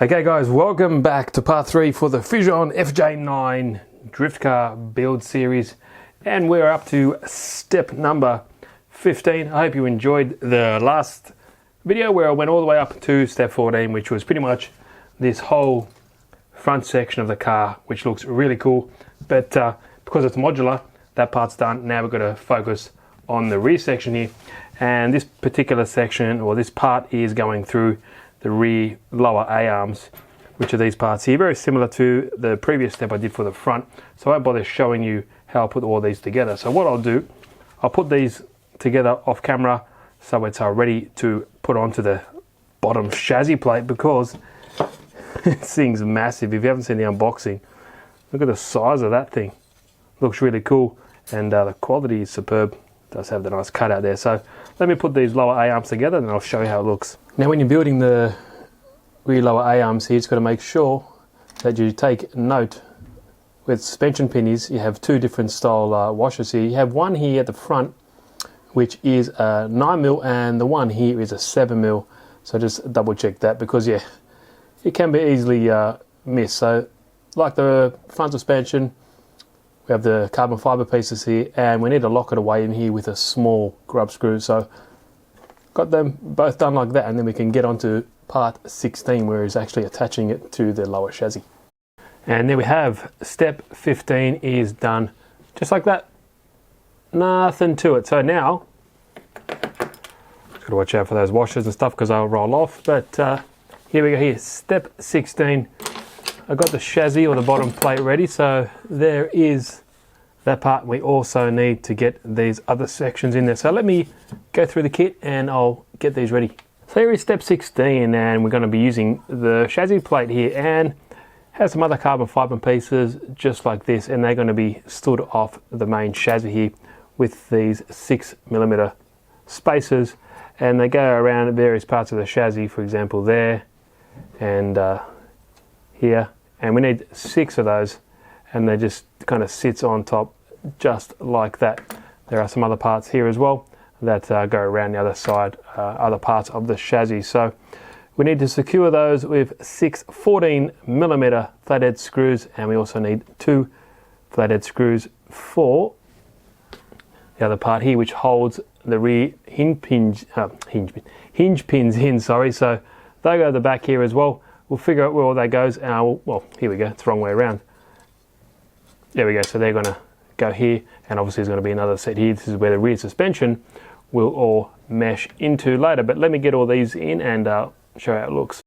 Okay guys, welcome back to part 3 for the Fijon FJ9 drift car build series, and we're up to step number 15. I hope you enjoyed the last video where I went all the way up to step 14, which was pretty much this whole front section of the car, which looks really cool, but because it's modular, that part's done. Now we've got to focus on the rear section here, and this particular section, or this part, is going through the rear lower A-arms, which are these parts here, very similar to the previous step I did for the front, so I won't bother showing you how I put all these together. So what I'll do, I'll put these together off camera so it's ready to put onto the bottom chassis plate, because this thing's massive. If you haven't seen the unboxing, look at the size of that thing. Looks really cool, and the quality is superb. It does have the nice cutout there. So let me put these lower A-arms together and I'll show you how it looks. Now when you're building the rear lower A-arms here, you've got to make sure that you take note where the suspension pin is. You have two different style washers here. You have one here at the front, which is a 9mm, and the one here is a 7mm. So just double check that, because yeah, it can be easily missed. So like the front suspension, we have the carbon fibre pieces here, and we need to lock it away in here with a small grub screw. So got them both done like that, and then we can get on to part 16, where it's actually attaching it to the lower chassis. And there we have step 15 is done, just like that. Nothing to it. So now just got to watch out for those washers and stuff, because they'll roll off. But here we go. Here, step 16. I got the chassis, or the bottom plate, ready. So there is that part. We also need to get these other sections in there. So let me go through the kit and I'll get these ready. So here is step 16, and we're going to be using the chassis plate here, and has some other carbon fibre pieces just like this, and they're going to be stood off the main chassis here with these 6mm spacers, and they go around various parts of the chassis, for example there and here, and we need 6 of those, and they just kind of sits on top just like that. There are some other parts here as well that go around the other side, other parts of the chassis. So we need to secure those with 6 14mm flathead screws, and we also need 2 flathead screws for the other part here, which holds the rear hinge pins in. Sorry, so they go to the back here as well. We'll figure out where all that goes. Well, here we go. It's the wrong way around. There we go. So they're going to go here, and obviously there's going to be another set here. This is where the rear suspension will all mesh into later. But let me get all these in and show how it looks.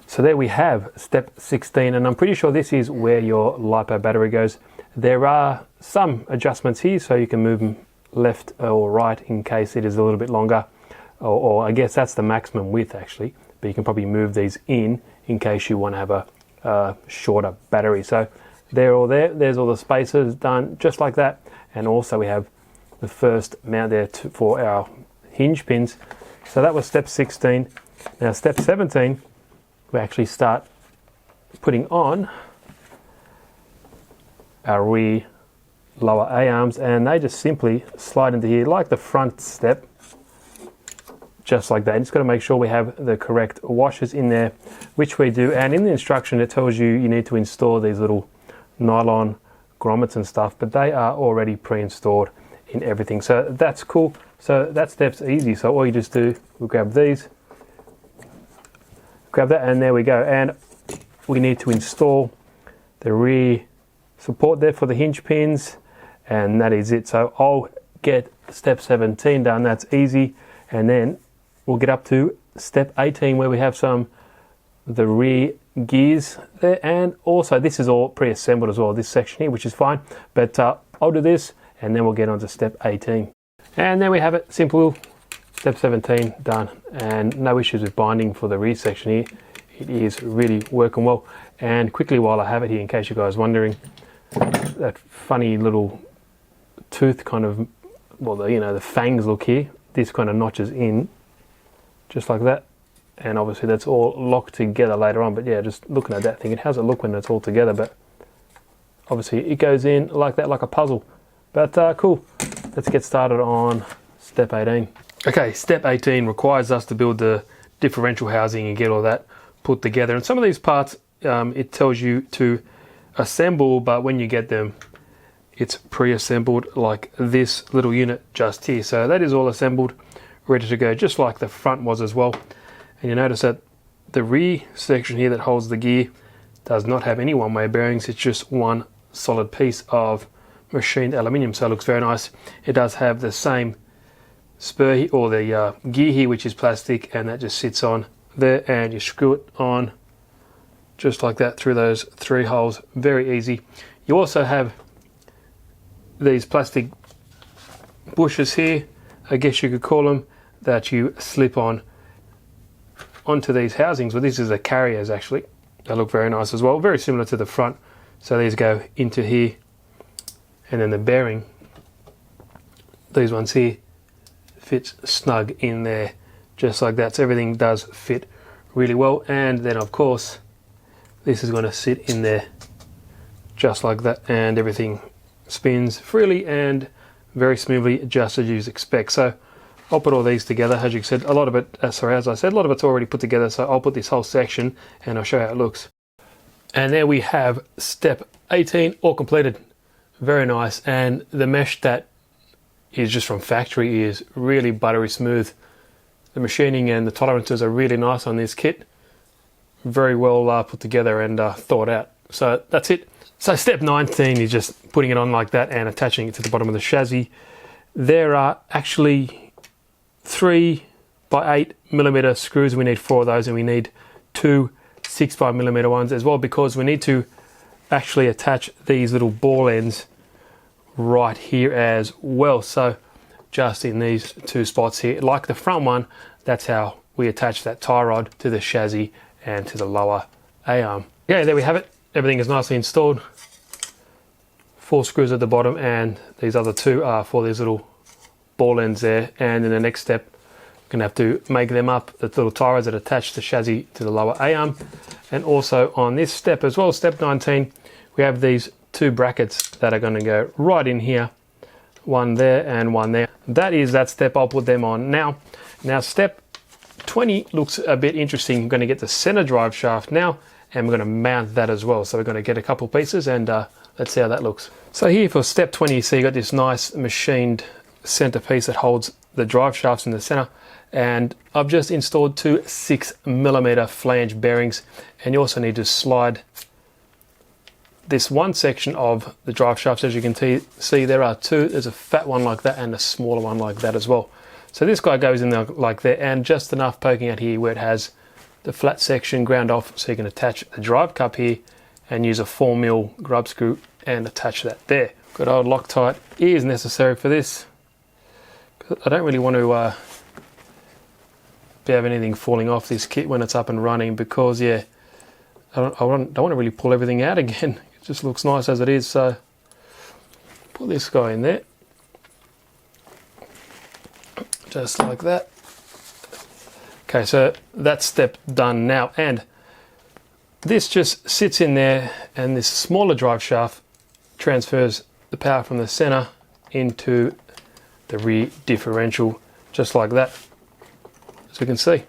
So there we have step 16, and I'm pretty sure this is where your LiPo battery goes. There are some adjustments here, so you can move them left or right in case it is a little bit longer, or I guess that's the maximum width actually, but you can probably move these in case you want to have a shorter battery. So they're all there. There's all the spacers done just like that, and also we have the first mount there for our hinge pins. So that was step 16. Now step 17, we actually start putting on our rear lower A-arms, and they just simply slide into here like the front step, just like that. Just got to make sure we have the correct washers in there, which we do, and in the instruction it tells you you need to install these little nylon grommets and stuff, but they are already pre-installed in everything, so that's cool. So that step's easy. So all you just do, we'll grab these, grab that, and there we go. And we need to install the rear support there for the hinge pins, and that is it. So I'll get step 17 done. That's easy, and then we'll get up to step 18, where we have the rear gears there, and also this is all pre-assembled as well, this section here, which is fine, but I'll do this and then we'll get on to step 18. And there we have it, simple. Step 17 done, and no issues with binding for the rear section here. It is really working well. And quickly, while I have it here, in case you guys wondering, that funny little tooth kind of, well, the fangs look here, this kind of notches in just like that, and obviously that's all locked together later on. But yeah, just looking at that thing, how's it look when it's all together? But obviously it goes in like that, like a puzzle. But cool, let's get started on step 18. Okay, step 18 requires us to build the differential housing and get all that put together. And some of these parts, it tells you to assemble, but when you get them, it's pre-assembled, like this little unit just here. So that is all assembled, ready to go, just like the front was as well. And you notice that the rear section here that holds the gear does not have any one-way bearings. It's just one solid piece of machined aluminium, so it looks very nice. It does have the same spur or the gear here, which is plastic, and that just sits on there, and you screw it on just like that through those 3 holes. Very easy. You also have these plastic bushes here, I guess you could call them, that you slip on onto these housings. Well, this is the carriers actually. They look very nice as well, very similar to the front. So these go into here, and then the bearing, these ones here, fits snug in there just like that. So everything does fit really well. And then of course this is going to sit in there just like that, and everything spins freely and very smoothly, just as you'd expect. So I'll put all these together. As you said, a lot of it, as I said, a lot of it's already put together, so I'll put this whole section and I'll show you how it looks. And there we have step 18 all completed. Very nice, and the mesh that is just from factory is really buttery smooth. The machining and the tolerances are really nice on this kit. Very well put together and thought out. So that's it. So step 19 is just putting it on like that and attaching it to the bottom of the chassis. There are actually 3 by 8mm screws. We need 4 of those, and we need 2 6.5mm ones as well, because we need to actually attach these little ball ends right here as well. So just in these 2 spots here, like the front one, that's how we attach that tie rod to the chassis and to the lower A-arm. Yeah, there we have it. Everything is nicely installed. 4 screws at the bottom, and these other 2 are for these little ball ends there. And in the next step, we're going to have to make them up, the little tie rods that attach the chassis to the lower A-arm. And also on this step as well, step 19, we have these 2 brackets that are going to go right in here, one there and one there. That is that step. I'll put them on now. Now step 20 looks a bit interesting. I'm going to get the center drive shaft now, and we're going to mount that as well. So we're going to get a couple pieces, and let's see how that looks. So here for step 20, you see you got this nice machined center piece that holds the drive shafts in the center, and I've just installed 2 6mm flange bearings. And you also need to slide this one section of the drive shafts. As you can see, there are 2. There's a fat one like that and a smaller one like that as well. So this guy goes in there like that, and just enough poking out here where it has the flat section ground off, so you can attach the drive cup here and use a 4mm grub screw and attach that there. Good old Loctite is necessary for this. I don't really want to have anything falling off this kit when it's up and running, because yeah, I don't want to really pull everything out again. It just looks nice as it is. So put this guy in there, just like that. Okay, so that's step done now, and this just sits in there, and this smaller drive shaft transfers the power from the center into the rear differential, just like that, as we can see.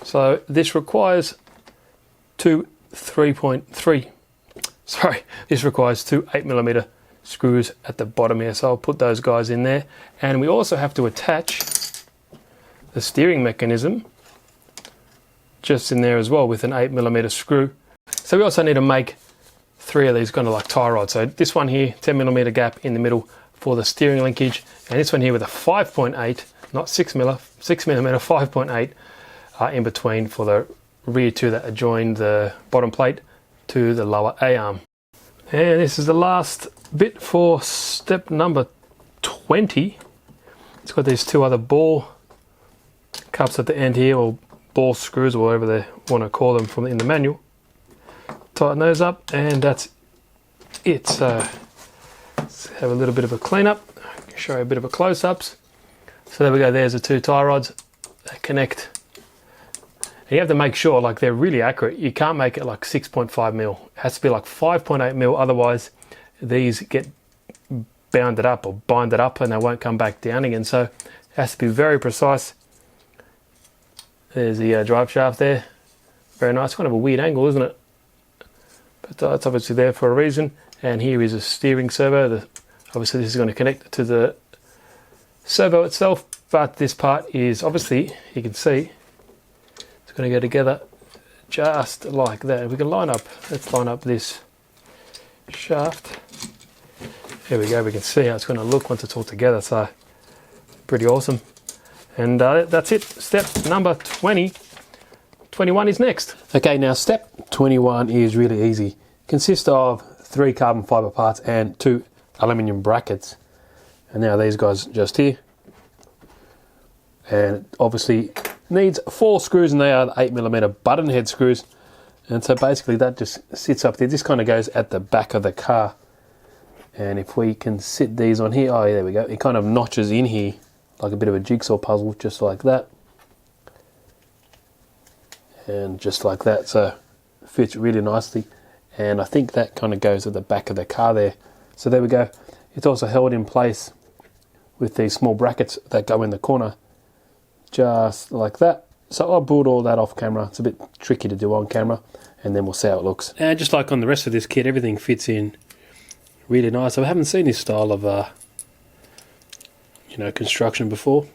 So this requires 2 3.3, sorry, this requires 2 8mm screws at the bottom here. So I'll put those guys in there, and we also have to attach the steering mechanism just in there as well with an 8mm screw. So we also need to make 3 of these kind of like tie rods. So this one here, 10mm gap in the middle for the steering linkage, and this one here with a 5.8, not 6mm, 5.8 in between for the rear 2 that adjoin the bottom plate to the lower A-arm. And this is the last bit for step number 20. It's got these 2 other ball cups at the end here, or ball screws, or whatever they want to call them from in the manual. Tighten those up, and that's it. So let's have a little bit of a cleanup, show you a bit of a close-ups. So there we go, there's the 2 tie rods that connect. And you have to make sure like they're really accurate. You can't make it like 6.5mm. It has to be like 5.8mm, otherwise these get bounded up or binded up and they won't come back down again. So it has to be very precise. There's the drive shaft there, Very nice, kind of a weird angle, isn't it? But it's obviously there for a reason. And here is a steering servo. Obviously this is going to connect to the servo itself, but this part is obviously, you can see, it's going to go together just like that. We can line up, let's line up this shaft. There we go, we can see how it's going to look once it's all together, so pretty awesome. And that's it, step number 20. 21 is next. Okay, now step 21 is really easy. Consists of 3 carbon fibre parts and 2 aluminium brackets. And now these guys just here. And it obviously needs 4 screws, and they are the 8mm button head screws. And so basically that just sits up there. This kind of goes at the back of the car. And if we can sit these on here, oh yeah, there we go. It kind of notches in here like a bit of a jigsaw puzzle, just like that. And just like that, so it fits really nicely. And I think that kind of goes at the back of the car there. So there we go. It's also held in place with these small brackets that go in the corner, just like that. So I'll build all that off camera. It's a bit tricky to do on camera, and then we'll see how it looks. And just like on the rest of this kit, everything fits in really nice. I haven't seen this style of construction before.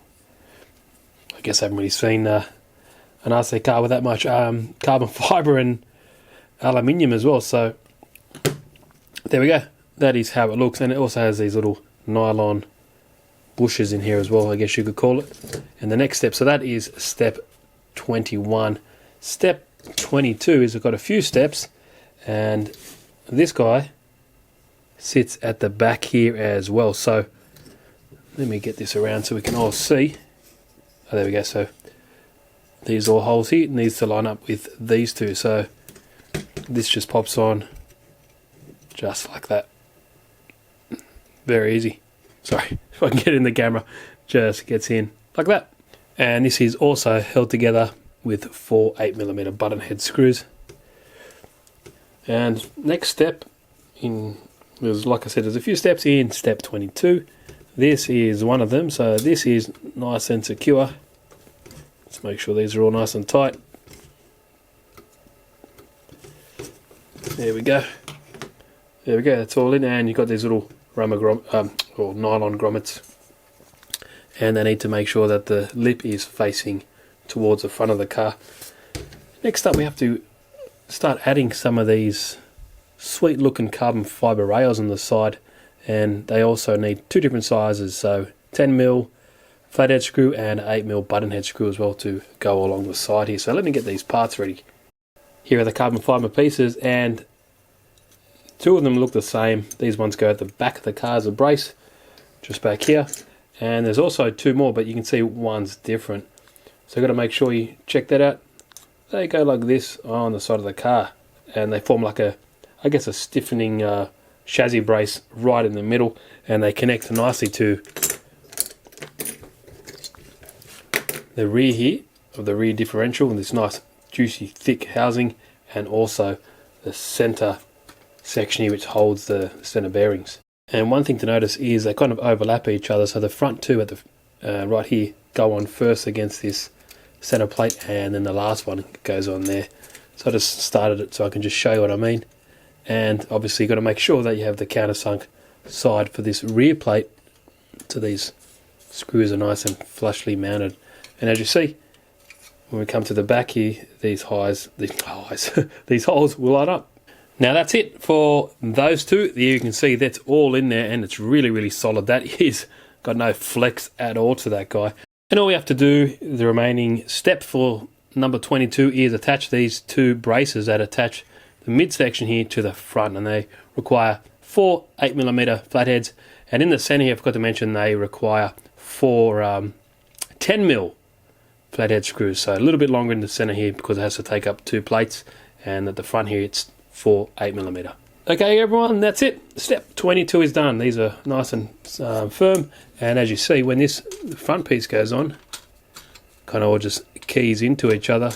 I guess I haven't really seen an RC car with that much carbon fibre and aluminium as well. So there we go. That is how it looks, and it also has these little nylon bushes in here as well, I guess you could call it. And the next step, so that is step 21. Step 22 is, I've got a few steps, and this guy sits at the back here as well. So let me get this around so we can all see. Oh, there we go. So these all holes here needs to line up with these two. So this just pops on just like that. Very easy. Sorry, if I can get in the camera, just gets in like that. And this is also held together with 4 8mm button head screws. And next step like I said, there's a few steps in step 22. This is one of them, so this is nice and secure. Let's make sure these are all nice and tight. There we go. There we go, that's all in, and you've got these little nylon grommets. And they need to make sure that the lip is facing towards the front of the car. Next up, we have to start adding some of these sweet looking carbon fibre rails on the side, and they also need 2 different sizes, so 10mm flathead screw and 8mm button head screw as well to go along the side here. So let me get these parts ready. Here are the carbon fibre pieces, and 2 of them look the same. These ones go at the back of the car as a brace, just back here. And there's also 2 more, but you can see one's different. So you've got to make sure you check that out. They go like this on the side of the car, and they form like a stiffening chassis brace right in the middle, and they connect nicely to the rear here of the rear differential, and this nice juicy thick housing, and also the center section here which holds the center bearings. And one thing to notice is they kind of overlap each other, so the front 2 at the right here go on first against this center plate, and then the last one goes on there. So I just started it so I can just show you what I mean. And obviously you've got to make sure that you have the countersunk side for this rear plate, so these screws are nice and flushly mounted. And as you see, when we come to the back here, these holes will line up. Now that's it for those 2. You can see that's all in there, and it's really, really solid. That is got no flex at all to that guy. And all we have to do, the remaining step for number 22, is attach these 2 braces that attach the midsection here to the front, and they require 4 8mm flatheads. And in the center here, I forgot to mention, they require 4 10mm flathead screws. So a little bit longer in the center here because it has to take up 2 plates, and at the front here it's 4 8mm. Okay everyone, that's it. Step 22 is done. These are nice and firm, and as you see, when this front piece goes on, kind of all just keys into each other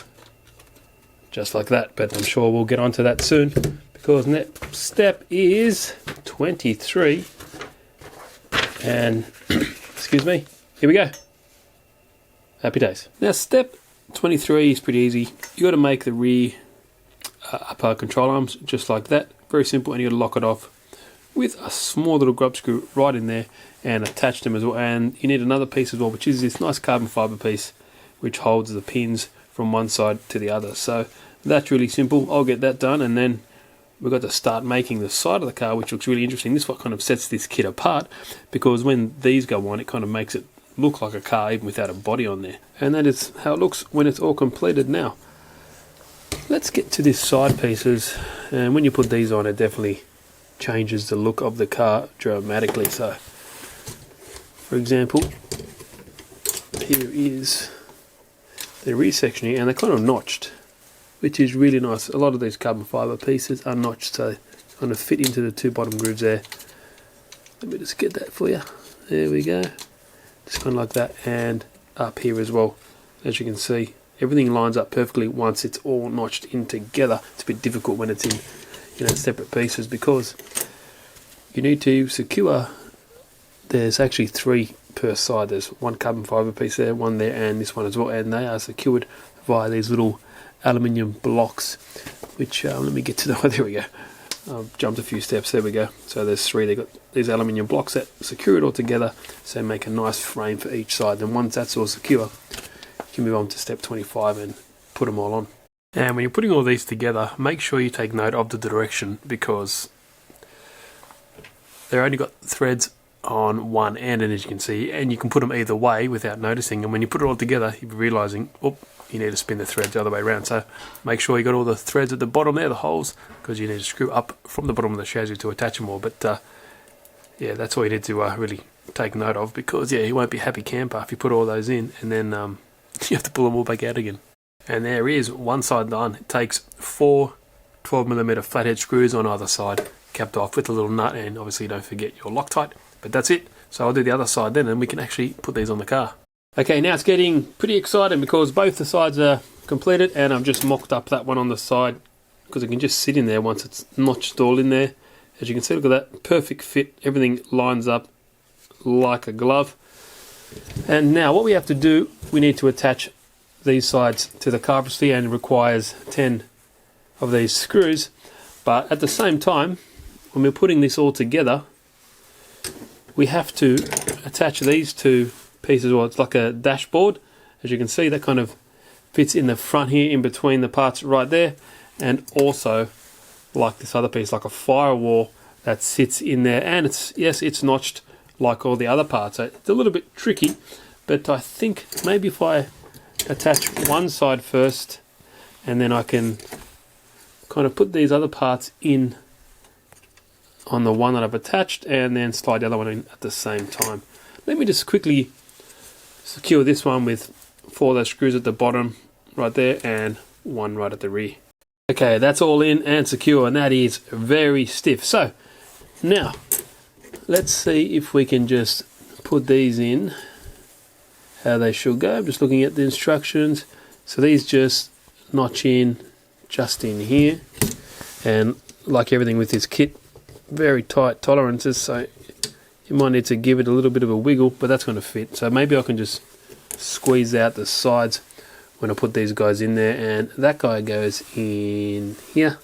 just like that. But I'm sure we'll get onto that soon, because next step is 23, and excuse me, here we go. Happy days. Now step 23 is pretty easy. You got to make the rear upper control arms just like that. Very simple, and you got to lock it off with a small little grub screw right in there and attach them as well. And you need another piece as well, which is this nice carbon fiber piece which holds the pins from one side to the other. So that's really simple. I'll get that done, and then we've got to start making the side of the car, which looks really interesting. This is what kind of sets this kit apart, because when these go on, it kind of makes it look like a car even without a body on there. And that is how it looks when it's all completed. Now let's get to these side pieces, and when you put these on, it definitely changes the look of the car dramatically. So for example, here is the rear section here, and they're kind of notched, which is really nice. A lot of these carbon fiber pieces are notched, so kind of fit into the two bottom grooves there. Let me just get that for you. There we go. Just kind of like that, and up here as well. As you can see, everything lines up perfectly once it's all notched in together. It's a bit difficult when it's in, separate pieces, because you need to secure. There's actually 3 per side. There's one carbon fiber piece there, one there, and this one as well, and they are secured via these little aluminium blocks, which let me get to the there we go. I've jumped a few steps. There we go. So there's 3. They've got these aluminium blocks that secure it all together, so make a nice frame for each side. Then once that's all secure, you can move on to step 25 and put them all on. And when you're putting all these together, make sure you take note of the direction, because they've only got threads on one end, and as you can see, and you can put them either way without noticing, and when you put it all together, you'll be realizing, oh, you need to spin the threads the other way around. So make sure you got all the threads at the bottom there, the holes, because you need to screw up from the bottom of the chassis to attach them all. But yeah, that's all you need to really take note of, because yeah, you won't be a happy camper if you put all those in and then you have to pull them all back out again. And there is one side done. It takes 4 12mm flathead screws on either side, capped off with a little nut, and obviously don't forget your Loctite. But that's it. So I'll do the other side then, and we can actually put these on the car. Okay, now it's getting pretty exciting, because both the sides are completed, and I've just mocked up that one on the side, because it can just sit in there once it's notched all in there. As you can see, look at that, perfect fit. Everything lines up like a glove. And now what we have to do, we need to attach these sides to the car, obviously, and it requires 10 of these screws. But at the same time, when we're putting this all together, we have to attach these 2 pieces. Well, it's like a dashboard. As you can see, that kind of fits in the front here, in between the parts right there, and also like this other piece, like a firewall that sits in there, and it's notched like all the other parts. So it's a little bit tricky, but I think maybe if I attach one side first, and then I can kind of put these other parts in on the one that I've attached, and then slide the other one in at the same time. Let me just quickly secure this one with 4 of those screws at the bottom right there, and 1 right at the rear. Okay, that's all in and secure, and that is very stiff. So now let's see if we can just put these in how they should go. I'm just looking at the instructions. So these just notch in just in here, and like everything with this kit, very tight tolerances, so you might need to give it a little bit of a wiggle, but that's going to fit. So maybe I can just squeeze out the sides when I put these guys in there, and that guy goes in here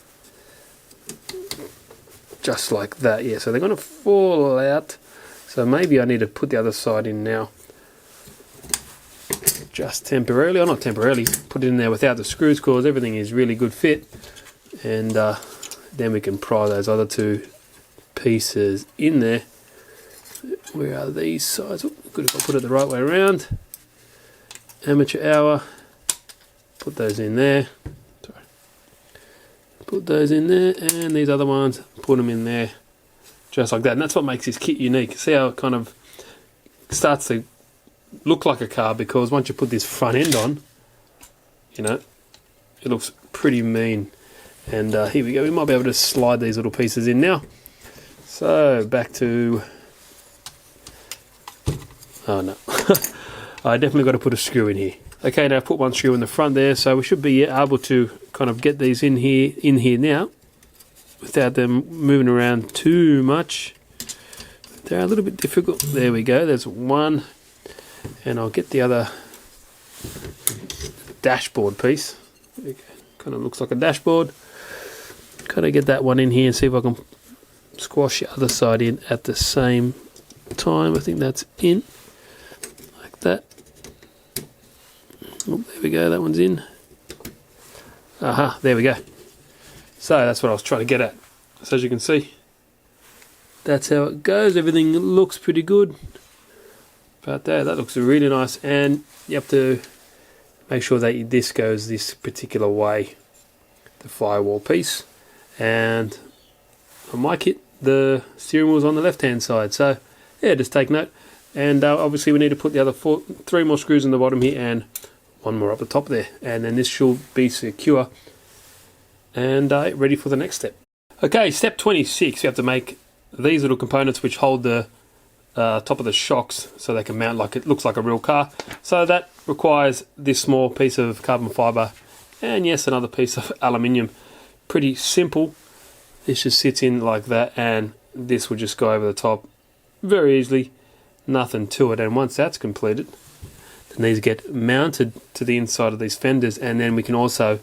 just like that. Yeah, so they're going to fall out, so maybe I need to put the other side in now, just temporarily, or not temporarily, put it in there without the screws, because everything is really good fit, and then we can pry those other 2 pieces in there. Where are these sides? Oh, good if I put it the right way around. Amateur hour. Put those in there. Sorry. Put those in there, and these other ones, put them in there, just like that. And that's what makes this kit unique. See how it kind of starts to look like a car, because once you put this front end on, it looks pretty mean. And here we go. We might be able to slide these little pieces in now. So back to, oh no, I definitely got to put a screw in here. Okay, now I've put one screw in the front there, so we should be able to kind of get these in here now, without them moving around too much. They're a little bit difficult. There we go. There's one, and I'll get the other dashboard piece. It kind of looks like a dashboard. Kind of get that one in here and see if I can squash the other side in at the same time. I think that's in, like that. Oh, there we go, that one's in. Aha, there we go. So that's what I was trying to get at. So as you can see, that's how it goes. Everything looks pretty good. But there, that looks really nice. And you have to make sure that this goes this particular way, the firewall piece. And on my kit, the steering wheel's on the left hand side. So yeah, just take note. And obviously we need to put the other 3 more screws in the bottom here and 1 more up the top there. And then this should be secure and ready for the next step. Okay, step 26, you have to make these little components which hold the top of the shocks so they can mount like it looks like a real car. So that requires this small piece of carbon fiber and yes, another piece of aluminium. Pretty simple. This just sits in like that and this will just go over the top very easily. Nothing to it. And once that's completed, then these get mounted to the inside of these fenders, and then we can also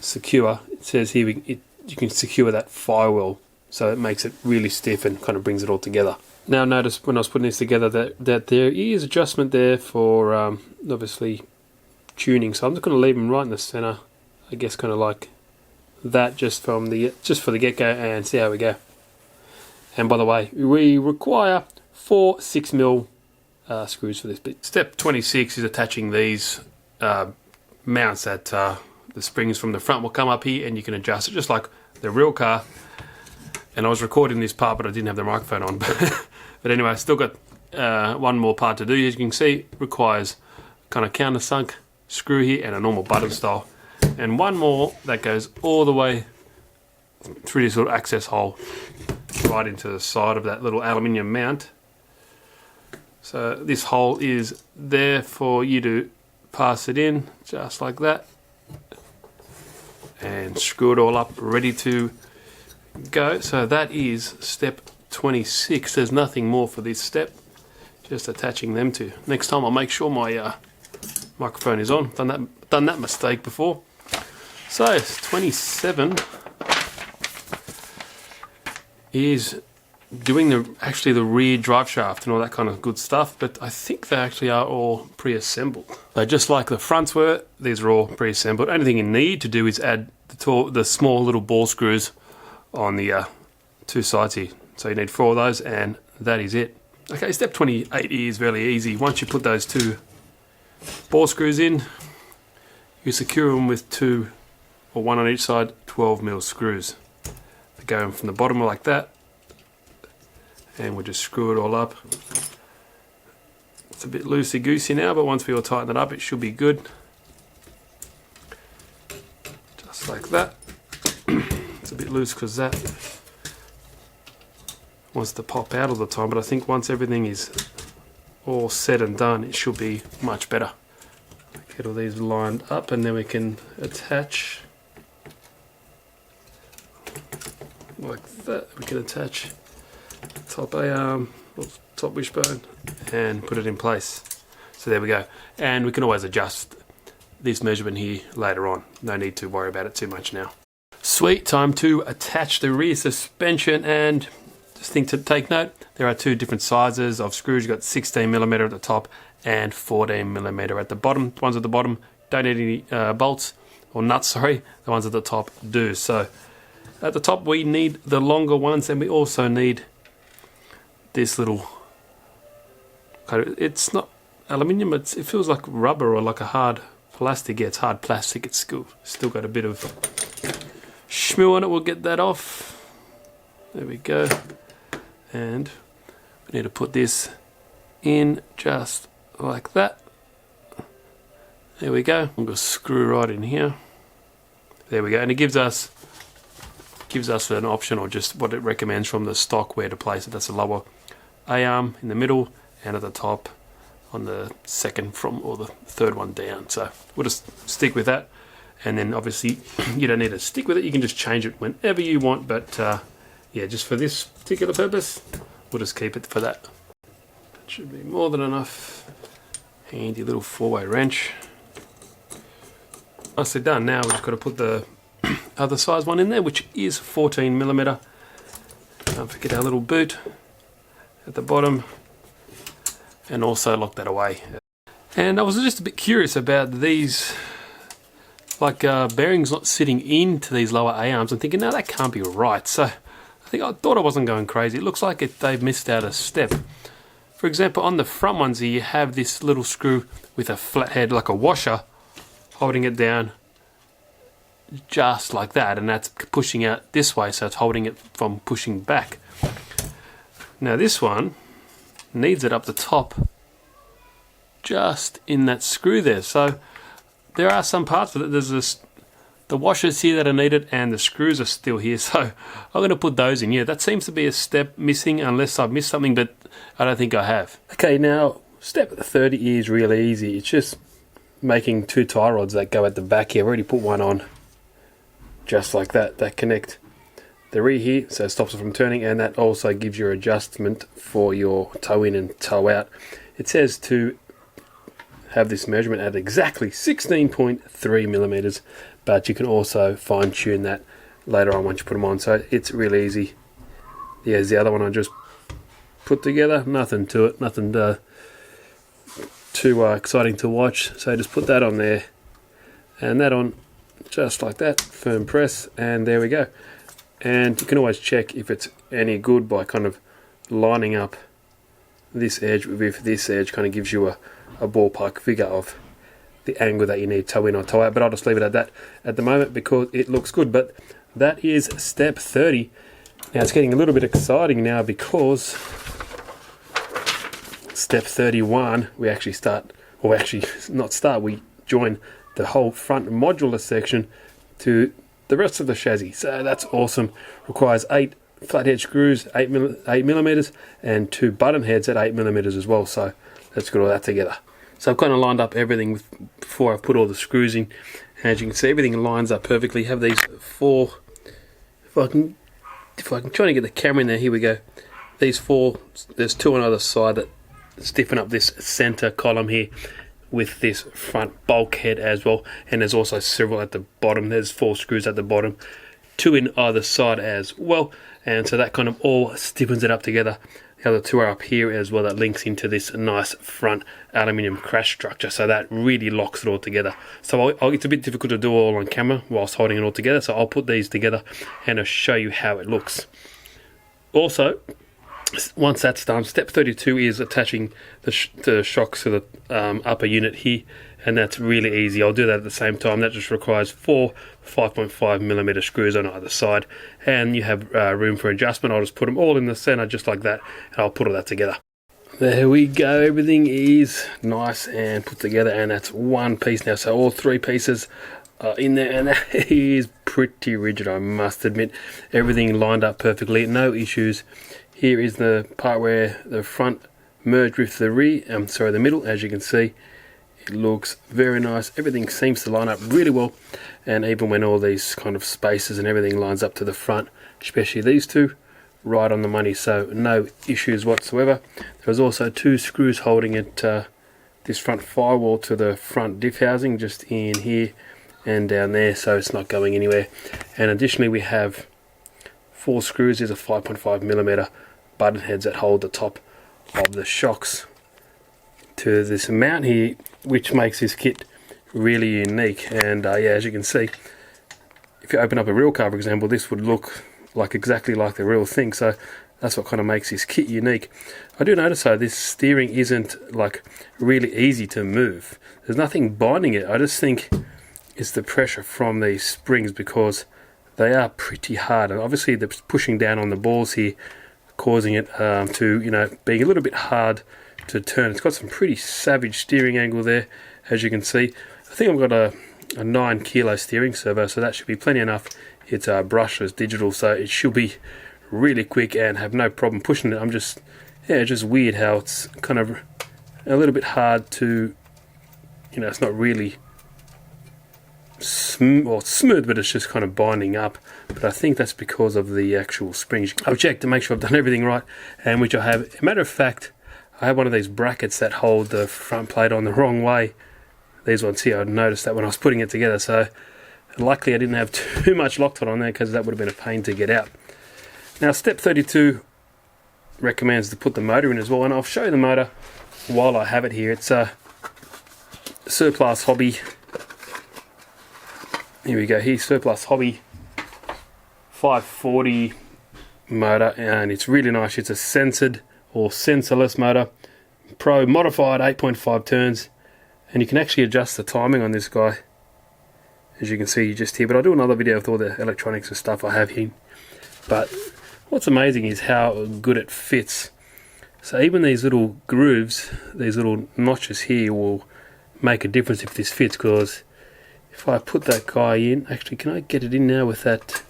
secure, it says here you can secure that firewall, so it makes it really stiff and kind of brings it all together. Now notice when I was putting this together that there is adjustment there for obviously tuning, so I'm just going to leave them right in the center, I guess kind of like that, just for the get-go, and see how we go. And by the way, we require 4 6mm screws for this bit. Step 26 is attaching these mounts that the springs from the front will come up here, and you can adjust it just like the real car. And I was recording this part, but I didn't have the microphone on. But anyway, I still got 1 more part to do. As you can see, it requires kind of countersunk screw here and a normal button style. And 1 more that goes all the way through this little access hole right into the side of that little aluminium mount. So this hole is there for you to pass it in just like that and screw it all up, ready to go. So that is step 26. There's nothing more for this step, just attaching them to. Next time I'll make sure my microphone is on. Done that mistake before. So 27 is doing actually the rear drive shaft and all that kind of good stuff, but I think they actually are all pre-assembled. So just like the fronts were, these are all pre-assembled. Only thing you need to do is add the small little ball screws on the 2 sides here. So you need 4 of those, and that is it. Okay, step 28 is really easy. Once you put those 2 ball screws in, you secure them with 2 or 1 on each side 12mm screws. They go in from the bottom like that, and we'll just screw it all up. It's a bit loosey-goosey now, but once we all tighten it up, it should be good. Just like that. It's a bit loose because that wants to pop out all the time, but I think once everything is all said and done, it should be much better. Get all these lined up, and then we can attach like that. We can attach top A-arm, top wishbone, and put it in place. So there we go. And we can always adjust this measurement here later on. No need to worry about it too much now. Sweet, time to attach the rear suspension. And just thing to take note, there are 2 different sizes of screws. You've got 16mm at the top and 14mm at the bottom. The ones at the bottom don't need any bolts or nuts, sorry. The ones at the top do. So at the top we need the longer ones, and we also need this little, it's not aluminium, it feels like rubber or like a hard plastic. Yeah, it's hard plastic. It's still got a bit of schmoo on it. We'll get that off. There we go. And we need to put this in just like that. There we go. I'm going to screw right in here. There we go. And it gives us an option, or just what it recommends from the stock, where to place it. That's a lower A-arm in the middle, and at the top on the second or the third one down. So we'll just stick with that. And then obviously you don't need to stick with it. You can just change it whenever you want. But yeah, just for this particular purpose, we'll just keep it for that. That should be more than enough. Handy little 4-way wrench. nicely done. Now we've just got to put the other size one in there, which is 14mm. Don't forget our little boot at the bottom, and also lock that away. And I was just a bit curious about these, like bearings not sitting into these lower A-arms. I'm thinking, no, that can't be right. So I thought I wasn't going crazy. It looks like they've missed out a step. For example, on the front ones here, you have this little screw with a flat head, like a washer, holding it down just like that, and that's pushing out this way, so it's holding it from pushing back. Now this one needs it up the top, just in that screw there. So there are some parts of it. There's the washers here that are needed, and the screws are still here, so I'm going to put those in. Yeah, that seems to be a step missing, unless I've missed something, but I don't think I have. Okay, now step 30 is really easy. It's just making 2 tie rods that go at the back here. I've already put one on, just like that. That connect the rear here, so it stops it from turning, and that also gives you adjustment for your toe in and toe out. It says to have this measurement at exactly 16.3mm, but you can also fine tune that later on once you put them on, so it's really easy. Here's the other one I just put together, nothing to it, nothing too exciting to watch, so just put that on there and that on, just like that, firm press, and there we go. And you can always check if it's any good by kind of lining up this edge with this edge. Kind of gives you a ballpark figure of the angle that you need toe in or toe out, but I'll just leave it at that at the moment because it looks good. But that is step 30. Now it's getting a little bit exciting now, because step 31 we actually start, or actually not start, we join the whole front modular section to the rest of the chassis. So that's awesome. Requires 8 flathead screws, 8mm, and 2 button heads at 8mm as well. So let's get all that together. So I've kind of lined up everything before I put all the screws in. As you can see, everything lines up perfectly. Have these 4, if I can try to get the camera in there, here we go. These 4, there's 2 on either side that stiffen up this center column here with this front bulkhead as well, and there's also several at the bottom. There's 4 screws at the bottom, 2 in either side as well, and so that kind of all stiffens it up together. The other 2 are up here as well, that links into this nice front aluminium crash structure, so that really locks it all together. So it's a bit difficult to do all on camera whilst holding it all together, so I'll put these together and I'll show you how it looks. Also, once that's done, step 32 is attaching the shocks to the upper unit here, and that's really easy. I'll do that at the same time. That just requires 4 5.5mm screws on either side, and you have room for adjustment. I'll just put them all in the center just like that, and I'll put all that together. There we go, everything is nice and put together, and that's one piece now. So all 3 pieces are in there, and that is pretty rigid, I must admit. Everything lined up perfectly, no issues. Here is the part where the front merged with the rear, the middle. As you can see, it looks very nice. Everything seems to line up really well, and even when all these kind of spaces and everything lines up to the front, especially these 2, right on the money, so no issues whatsoever. There's also 2 screws holding it, this front firewall to the front diff housing, just in here and down there, so it's not going anywhere. And additionally we have 4 screws. There's a 5.5mm button heads that hold the top of the shocks to this mount here, which makes this kit really unique. And yeah, as you can see, if you open up a real car, for example, this would look like exactly like the real thing, so that's what kind of makes this kit unique. I do notice though, this steering isn't like really easy to move. There's nothing binding it. I just think it's the pressure from these springs, because they are pretty hard, and obviously they're pushing down on the balls here, causing it to, being a little bit hard to turn. It's got some pretty savage steering angle there, as you can see. I think I've got a 9 kilo steering servo, so that should be plenty enough. It's brushless digital, so it should be really quick and have no problem pushing it. I'm just weird how it's kind of a little bit hard to, it's not really smooth, but it's just kind of binding up. But I think that's because of the actual springs. I've checked to make sure I've done everything right, and which I have. As a matter of fact, I have one of these brackets that hold the front plate on the wrong way. these ones here. I noticed that when I was putting it together, so luckily I didn't have too much Loctite on there, because that would have been a pain to get out. Now step 32 recommends to put the motor in as well, and I'll show you the motor while I have it here. It's a Surplus Hobby. Here we go, here's Surplus Hobby 540 motor, and it's really nice. It's a censored or sensorless motor, Pro modified 8.5 turns, and you can actually adjust the timing on this guy, as you can see just here. But I'll do another video with all the electronics and stuff I have here. But what's amazing is how good it fits. So even these little grooves, these little notches here, will make a difference if this fits, because if I put that guy in, actually, can I get it in now with that?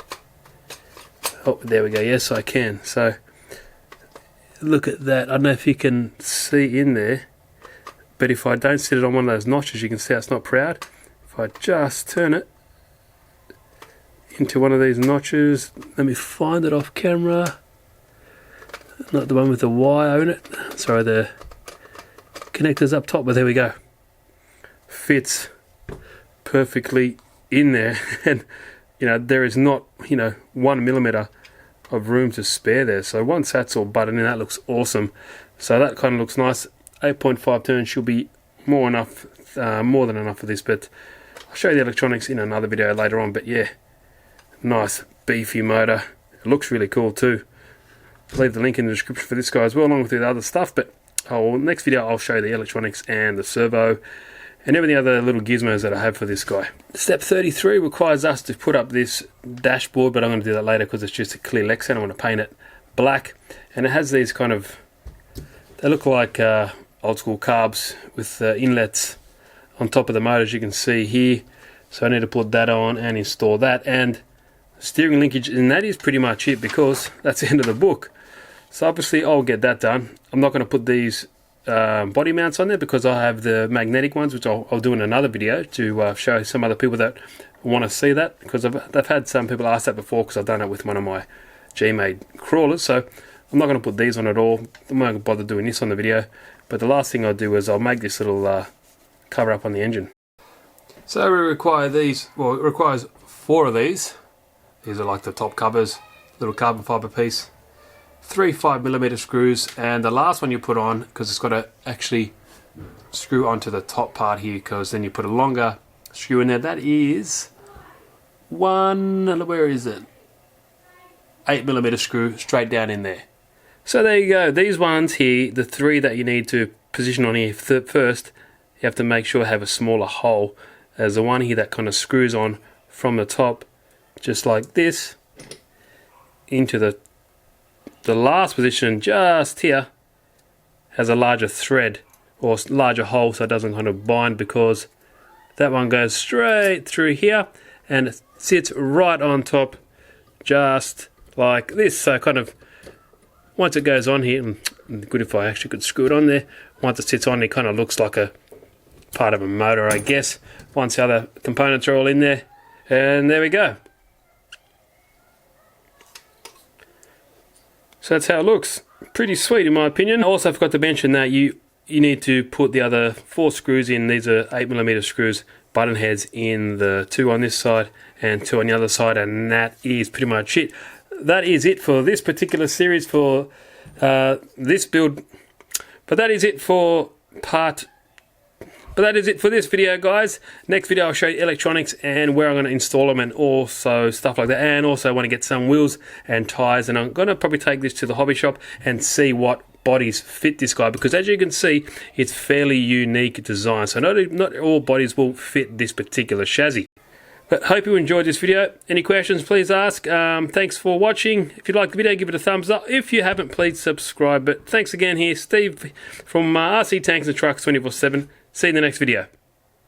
Oh, there we go. Yes, I can. So look at that. I don't know if you can see in there, but if I don't set it on one of those notches, you can see it's not proud. If I just turn it into one of these notches, let me find it off camera. Not the one with the wire in it. Sorry, the connector's up top, but there we go. Fits perfectly in there, and there is not 1 millimeter of room to spare there. So once that's all buttoned in, that looks awesome. So that kind of looks nice. 8.5 turns should be more than enough for this, but I'll show you the electronics in another video later on. But yeah, nice beefy motor. It looks really cool too. I'll leave the link in the description for this guy as well, along with the other stuff. But next video I'll show you the electronics and the servo and every other little gizmos that I have for this guy. Step 33 requires us to put up this dashboard, but I'm going to do that later because it's just a clear Lexan. I want to paint it black, and it has these kind of, they look like old school carbs with inlets on top of the motor, as you can see here. So I need to put that on and install that, and steering linkage, and that is pretty much it, because that's the end of the book. So obviously I'll get that done. I'm not going to put these body mounts on there, because I have the magnetic ones, which I'll do in another video to show some other people that want to see that, because I've had some people ask that before, because I've done it with one of my G-made crawlers. So I'm not going to put these on at all. I'm not going to bother doing this on the video, but the last thing I'll do is I'll make this little cover up on the engine. So we require these, well, it requires 4 of these. These are like the top covers, little carbon fiber piece, 3 5mm screws, and the last one you put on, because it's got to actually screw onto the top part here, because then you put a longer screw in there. That is where is it? 8mm screw straight down in there. So there you go. These ones here, the 3 that you need to position on here first, you have to make sure have a smaller hole. There's the one here that kind of screws on from the top, just like this, into the last position just here has a larger thread or larger hole, so it doesn't kind of bind, because that one goes straight through here and it sits right on top just like this. So kind of once it goes on here, good if I actually could screw it on there, once it sits on it kind of looks like a part of a motor, I guess, once the other components are all in there. And there we go. So that's how it looks. Pretty sweet in my opinion. Also, I forgot to mention that you need to put the other 4 screws in. These are 8mm screws, button heads in the 2 on this side and 2 on the other side, and that is pretty much it. That is it for this particular series for this build. But that is it for this video, guys. Next video I'll show you electronics and where I'm going to install them, and also stuff like that. And also I want to get some wheels and tyres, and I'm going to probably take this to the hobby shop and see what bodies fit this guy, because as you can see, it's fairly unique design. So not all bodies will fit this particular chassis. But hope you enjoyed this video. Any questions, please ask. Thanks for watching. If you like the video, give it a thumbs up. If you haven't, please subscribe. But thanks again here, Steve from RC Tanks and Trucks 24/7. See you in the next video.